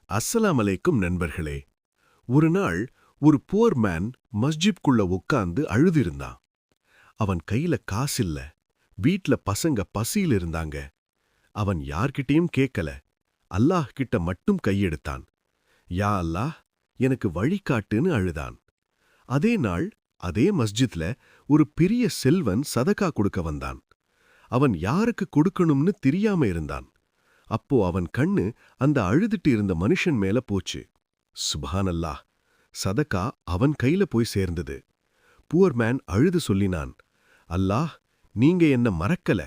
அஸ்ஸலாம் அலைக்கும் நண்பர்களே. ஒரு நாள் ஒரு புவர் மேன் மஸ்ஜித்குள்ள உட்கார்ந்து அழுதிருந்தான். அவன் கையில காசில்ல, வீட்ல பசங்க பசியில இருந்தாங்க. அவன் யார்கிட்டயும் கேட்கல, அல்லாஹ் கிட்ட மட்டும் கையெடுத்தான். யா அல்லாஹ், எனக்கு வழிகாட்டுன்னு அழுதான். அதே நாள் அதே மஸ்ஜித்ல ஒரு பெரிய செல்வன் சதகா கொடுக்க வந்தான். அவன் யாருக்கு கொடுக்கணும்னு தெரியாம இருந்தான். அப்போ அவன் கண்ணு அந்த அழுதுட்டு இருந்த மனுஷன் மேல போச்சு. சுப்ஹானல்லாஹ், சதகா அவன் கையில போய் சேர்ந்தது. புவர் மேன் அழுது சொல்லினான், அல்லாஹ், நீங்க என்ன மறக்கல.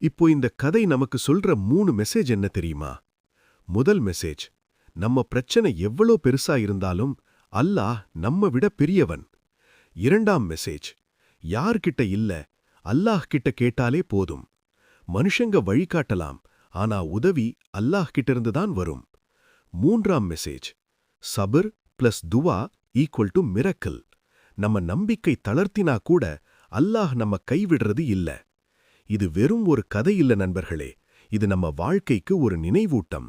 இப்போ இந்த கதை நமக்கு சொல்ற 3 மெசேஜ் என்ன தெரியுமா? முதல் மெசேஜ், நம்ம பிரச்சனை எவ்வளோ பெருசா இருந்தாலும் அல்லாஹ் நம்ம விட பெரியவன். இரண்டாம் மெசேஜ், யார்கிட்ட இல்ல, அல்லாஹ் கிட்ட கேட்டாலே போதும். மனுஷங்க வழிகாட்டலாம், ஆனா உதவி அல்லாஹ் கிட்டிருந்து தான் வரும். மூன்றாம் மெசேஜ், சபர் பிளஸ் துவா ஈக்குவல் டு மிரக்கல். நம்ம நம்பிக்கை தளர்த்தினா கூட அல்லாஹ் நம்ம கைவிடுறது இல்ல. இது வெறும் ஒரு கதை இல்ல நண்பர்களே, இது நம்ம வாழ்க்கைக்கு ஒரு நினைவூட்டம்.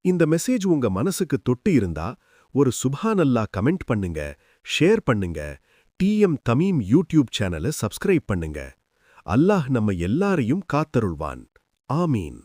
இந்த மெசேஜ் உங்க மனசுக்கு தொட்டு இருந்தா ஒரு சுப்ஹானல்லாஹ் கமெண்ட் பண்ணுங்க, ஷேர் பண்ணுங்க, டிஎம் தமீம் யூடியூப் சேனலை சப்ஸ்கிரைப் பண்ணுங்க. அல்லாஹ் நம்ம எல்லாரையும் காத்தருள்வான். ஆமீன்.